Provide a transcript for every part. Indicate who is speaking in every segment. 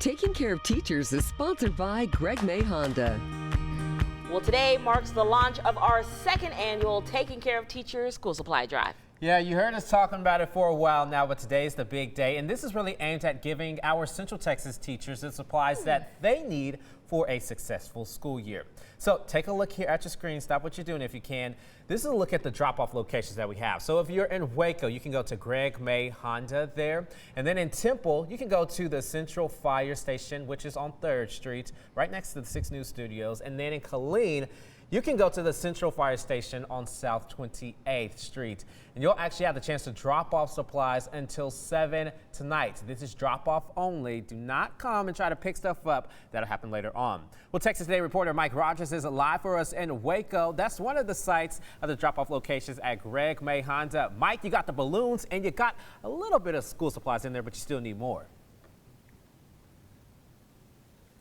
Speaker 1: Taking Care of Teachers is sponsored by Greg May Honda.
Speaker 2: Well, today marks the launch of our second annual Taking Care of Teachers School Supply Drive.
Speaker 3: Yeah, you heard us talking about it for a while now, but today's the big day, and this is really aimed at giving our Central Texas teachers the supplies that they need for a successful school year. So take a look here at your screen. Stop what you're doing if you can. This is a look at the drop-off locations that we have. So if you're in Waco, you can go to Greg May Honda there. And then in Temple, you can go to the Central Fire Station, which is on 3rd Street, right next to the 6 News Studios. And then in Killeen, you can go to the Central Fire Station on South 28th Street. And you'll actually have the chance to drop off supplies until 7 tonight. This is drop off only. Do not come and try to pick stuff up. That'll happen later on. Well, Texas Today reporter Mike Rogers is live for us in Waco. That's one of the sites of the drop off locations at Greg May Honda. Mike, you got the balloons and you got a little bit of school supplies in there, but you still need more.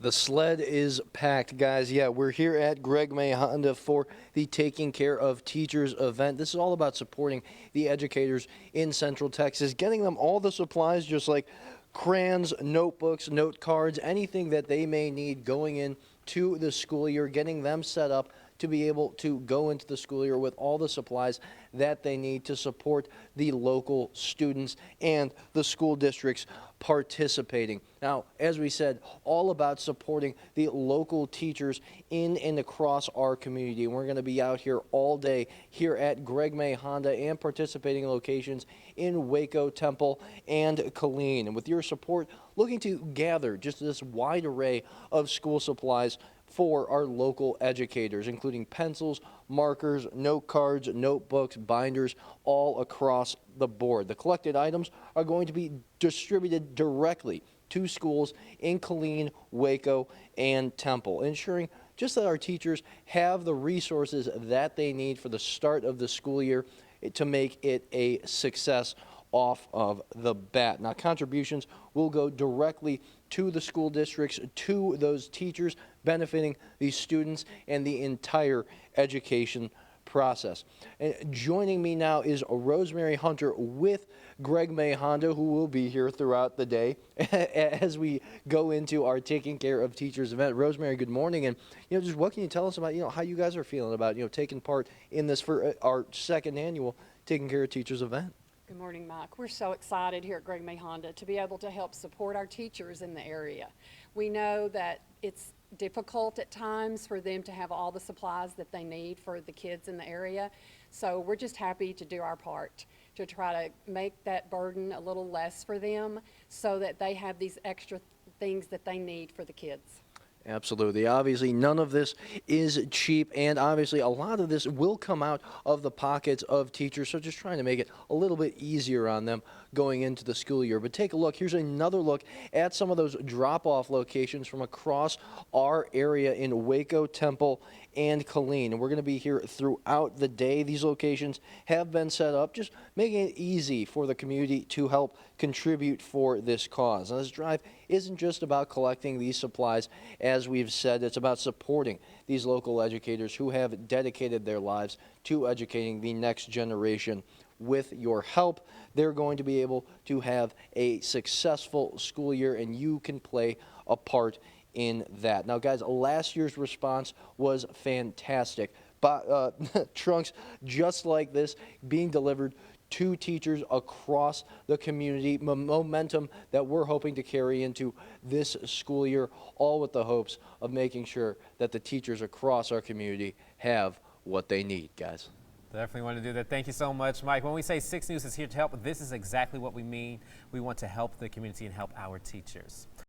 Speaker 4: The sled is packed, guys. Yeah, we're here at Greg May Honda for the Taking Care of Teachers event. This is all about supporting the educators in Central Texas, getting them all the supplies just like crayons, notebooks, note cards, anything that they may need going into the school year, getting them set up to be able to go into the school year with all the supplies that they need to support the local students and the school districts participating. Now, as we said, all about supporting the local teachers in and across our community. And we're going to be out here all day here at Greg May Honda and participating locations in Waco, Temple, and Killeen. And with your support, looking to gather just this wide array of school supplies for our local educators, including pencils, markers, note cards, notebooks, binders, all across the board. The collected items are going to be distributed directly to schools in Killeen, Waco, and Temple, ensuring just that our teachers have the resources that they need for the start of the school year to make it a success off of the bat. Now, contributions will go directly to the school districts, to those teachers, benefiting these students and the entire education process. And joining me now is Rosemary Hunter with Greg May Honda, who will be here throughout the day as we go into our Taking Care of Teachers event. Rosemary, good morning. And, just what can you tell us about, how you guys are feeling about, taking part in this for our second annual Taking Care of Teachers event?
Speaker 5: Good morning, Mike. We're so excited here at Greg May Honda to be able to help support our teachers in the area. We know that it's difficult at times for them to have all the supplies that they need for the kids in the area. So we're just happy to do our part to try to make that burden a little less for them so that they have these extra things that they need for the kids.
Speaker 4: Absolutely. Obviously, none of this is cheap, and obviously a lot of this will come out of the pockets of teachers, so just trying to make it a little bit easier on them going into the school year. But take a look. Here's another look at some of those drop-off locations from across our area in Waco, Temple, and Killeen. And we're going to be here throughout the day. These locations have been set up, just making it easy for the community to help contribute for this cause. And this drive isn't just about collecting these supplies. As we've said, it's about supporting these local educators who have dedicated their lives to educating the next generation. With your help, they're going to be able to have a successful school year, and you can play a part in that. Now, guys, last year's response was fantastic. But trunks just like this being delivered to teachers across the community, momentum that we're hoping to carry into this school year, all with the hopes of making sure that the teachers across our community have what they need, guys.
Speaker 3: Definitely want to do that. Thank you so much, Mike. When we say 6 News is here to help, this is exactly what we mean. We want to help the community and help our teachers.